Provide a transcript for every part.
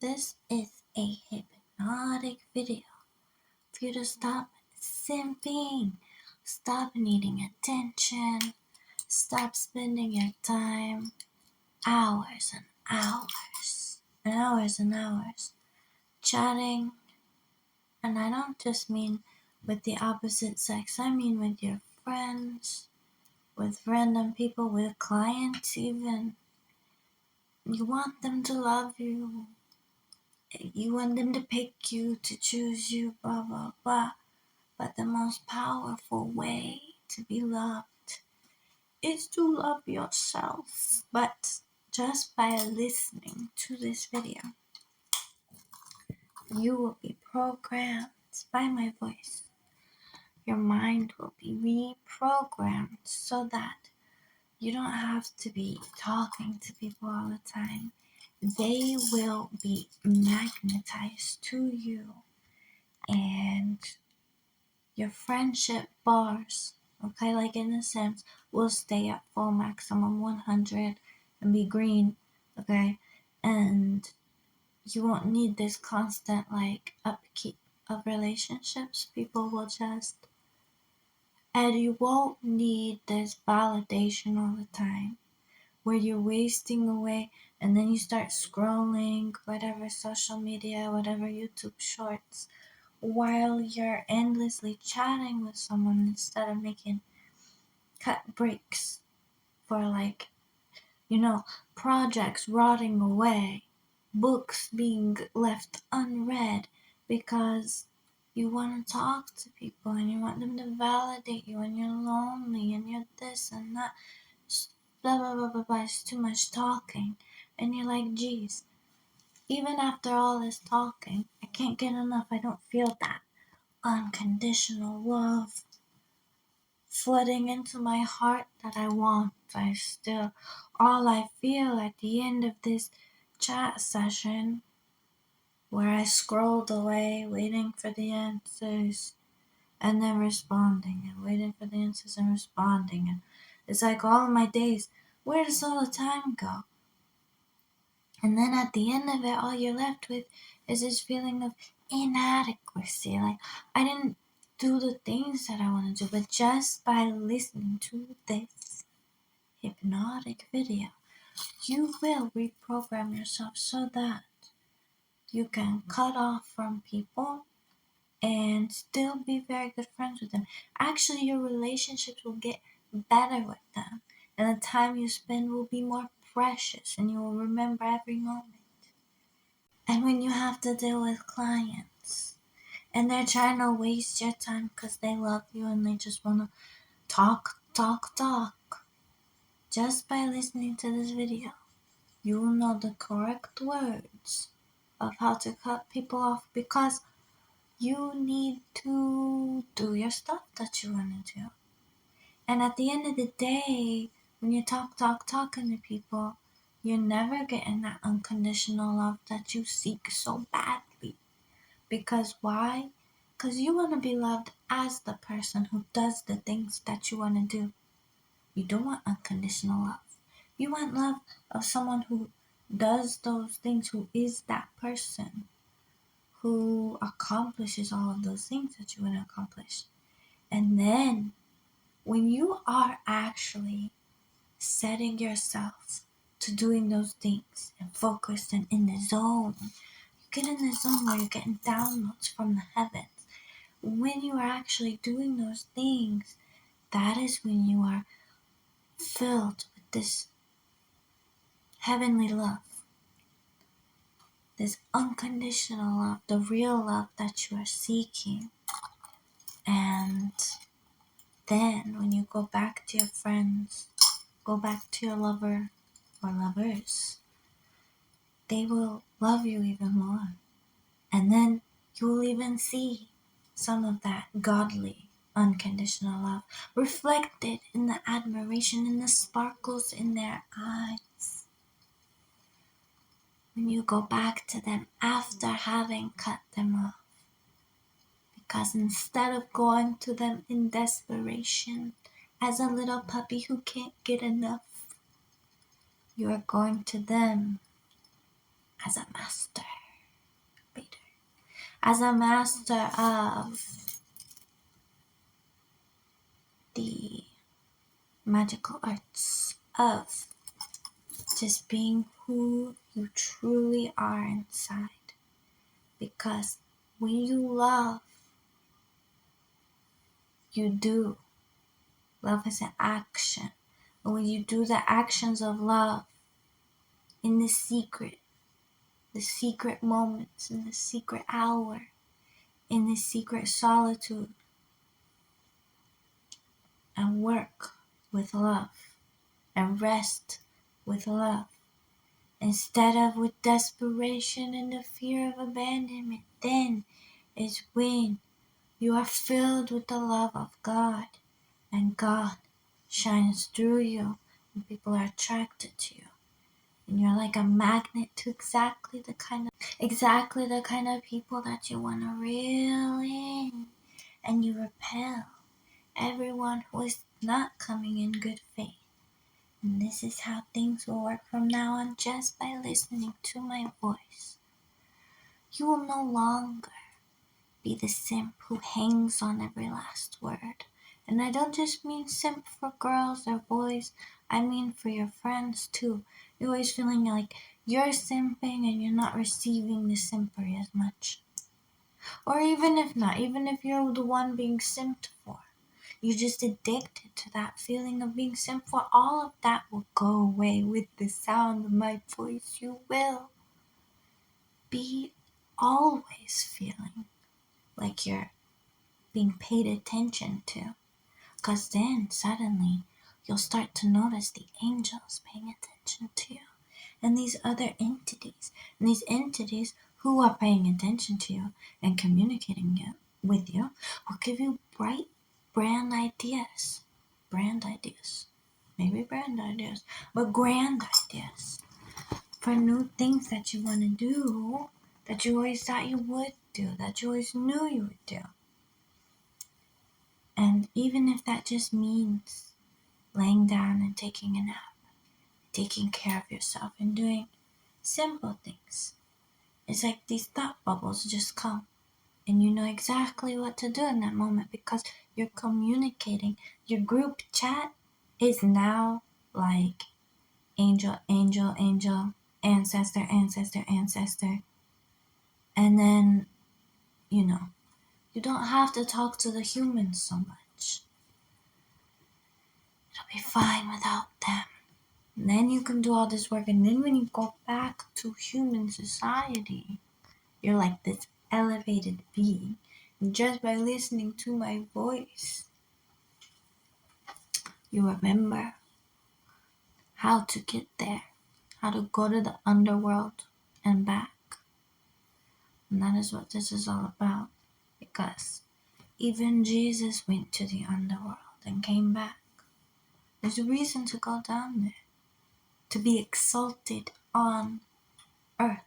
This is a hypnotic video for you to stop simping, stop needing attention, stop spending your time hours and hours and hours and hours chatting. And I don't just mean with the opposite sex, I mean with your friends, with random people, with clients even. You want them to love you. You want them to pick you, to choose you, blah, blah, blah. But the most powerful way to be loved is to love yourself. But just by listening to this video, you will be programmed by my voice. Your mind will be reprogrammed so that you don't have to be talking to people all the time. They will be magnetized to you, and your friendship bars, okay, like in a sense, will stay at full maximum 100 and be green, okay? And you won't need this constant like upkeep of relationships. People will just, and you won't need this validation all the time where you're wasting away and then you start scrolling whatever social media, whatever YouTube shorts, while you're endlessly chatting with someone instead of making cut breaks for projects rotting away, books being left unread because you want to talk to people and you want them to validate you and you're lonely and you're this and that, blah blah blah blah blah. It's too much talking, and you're like, geez, even after all this talking, I can't get enough. I don't feel that unconditional love flooding into my heart that I want. All I feel at the end of this chat session where I scrolled away waiting for the answers and then responding and waiting for the answers and responding. And it's like all of my days, where does all the time go? And then at the end of it, all you're left with is this feeling of inadequacy. Like, I didn't do the things that I want to do, but just by listening to this hypnotic video, you will reprogram yourself so that you can cut off from people and still be very good friends with them. Actually, your relationships will get better with them, and the time you spend will be more precious, and you will remember every moment. And when you have to deal with clients and they're trying to waste your time because they love you and they just want to talk, talk, talk, just by listening to this video, you will know the correct words of how to cut people off, because you need to do your stuff that you want to do. And at the end of the day, when you talking to people, you're never getting that unconditional love that you seek so badly. Because why? Because you want to be loved as the person who does the things that you want to do. You don't want unconditional love. You want love of someone who does those things, who is that person, who accomplishes all of those things that you want to accomplish. And then when you are actually setting yourself to doing those things and focused and in the zone, you get in the zone where you're getting downloads from the heavens. When you are actually doing those things, that is when you are filled with this heavenly love, this unconditional love, the real love that you are seeking. And then when you go back to your friends, go back to your lover or lovers, they will love you even more. And then you will even see some of that godly, unconditional love reflected in the admiration and the sparkles in their eyes. When you go back to them after having cut them off. Because instead of going to them in desperation as a little puppy who can't get enough, you are going to them as a master. as a master of the magical arts of just being who you truly are inside. Because when you love, you do. Love is an action. And when you do the actions of love in the secret moments, in the secret hour, in the secret solitude, and work with love, and rest with love, instead of with desperation and the fear of abandonment, then is when you are filled with the love of God, and God shines through you, and people are attracted to you. And you're like a magnet to exactly the kind of people that you want to reel in. And you repel everyone who is not coming in good faith. And this is how things will work from now on, just by listening to my voice. You will no longer be the simp who hangs on every last word. And I don't just mean simp for girls or boys, I mean for your friends too. You're always feeling like you're simping and you're not receiving the simpery as much. Or even if not, even if you're the one being simped for, you're just addicted to that feeling of being simped for, all of that will go away with the sound of my voice. You will be always feeling like you're being paid attention to. Because then suddenly you'll start to notice the angels paying attention to you. And these other entities. And these entities who are paying attention to you and communicating with you will give you bright brand ideas. Brand ideas. Maybe brand ideas. But grand ideas. For new things that you want to do. That you always thought you would do. That you always knew you would do. And even if that just means laying down and taking a nap, taking care of yourself and doing simple things. It's like these thought bubbles just come and you know exactly what to do in that moment because you're communicating. Your group chat is now like angel, angel, angel, ancestor, ancestor, ancestor. And then, you don't have to talk to the humans so much. It'll be fine without them. And then you can do all this work. And then when you go back to human society, you're like this elevated being. And just by listening to my voice, you remember how to get there, how to go to the underworld and back. And that is what this is all about. Because even Jesus went to the underworld and came back. There's a reason to go down there. To be exalted on earth.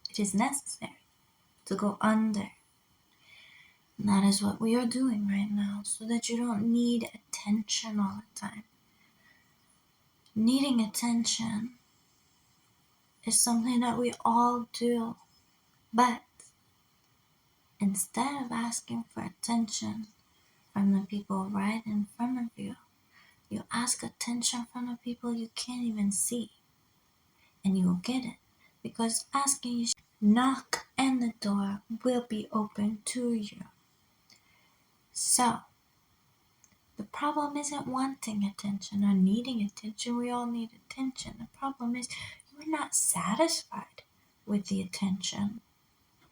It is necessary to go under. And that is what we are doing right now, so that you don't need attention all the time. Needing attention is something that we all do, but instead of asking for attention from the people right in front of you, you ask attention from the people you can't even see, and you will get it, because asking you knock and the door will be open to you. So, the problem isn't wanting attention or needing attention. We all need attention. The problem is you're not satisfied with the attention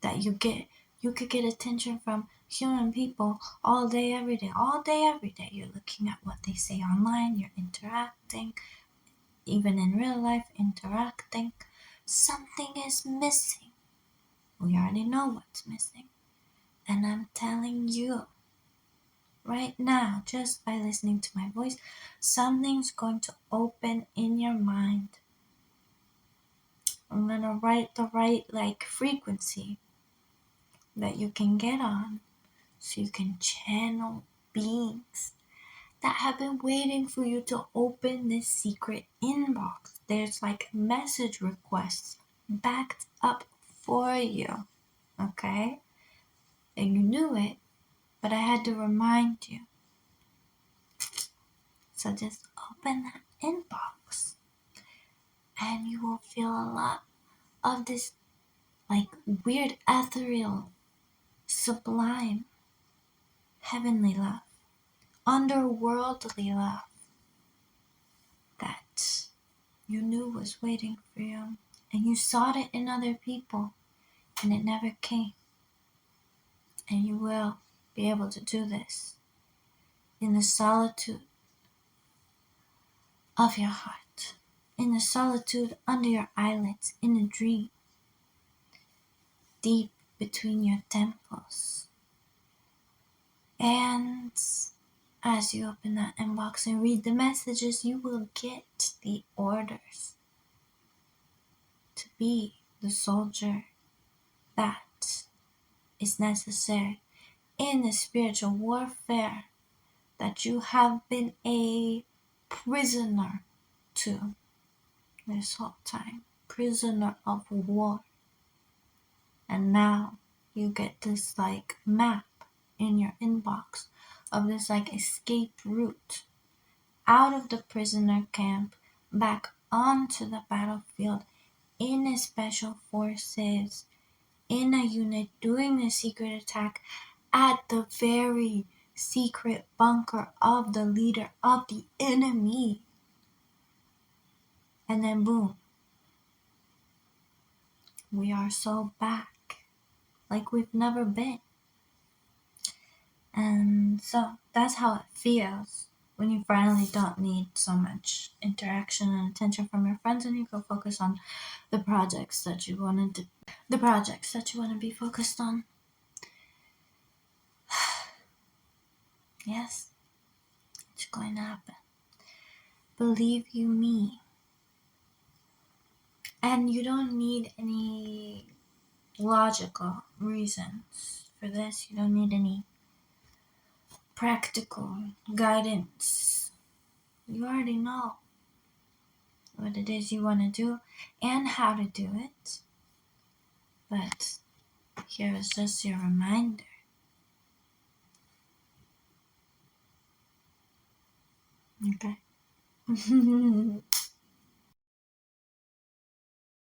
that you get. You could get attention from human people all day, every day. All day, every day. You're looking at what they say online. You're interacting. Even in real life, interacting. Something is missing. We already know what's missing. And I'm telling you, right now, just by listening to my voice, something's going to open in your mind. I'm going to write the right frequency that you can get on so you can channel beings that have been waiting for you to open this secret inbox. There's like message requests backed up for you. Okay? and you knew it, but I had to remind you. So just open that inbox and you will feel a lot of this like weird ethereal, sublime, heavenly love, underworldly love that you knew was waiting for you, and you sought it in other people and it never came. And you will be able to do this in the solitude of your heart, in the solitude under your eyelids, in a dream, deep between your temples. And as you open that inbox and read the messages, you will get the orders to be the soldier that is necessary in the spiritual warfare that you have been a prisoner to this whole time. Prisoner of war. And now you get this like map in your inbox of this like escape route out of the prisoner camp back onto the battlefield in a special forces, in a unit doing a secret attack at the very secret bunker of the leader of the enemy. And then boom, we are so back like we've never been. And so that's how it feels when you finally don't need so much interaction and attention from your friends, and you go focus on the projects that you want to be focused on. Yes, it's going to happen. Believe you me. And you don't need any logical reasons for this. You don't need any practical guidance. You already know what it is you want to do and how to do it. But here is just your reminder. Okay.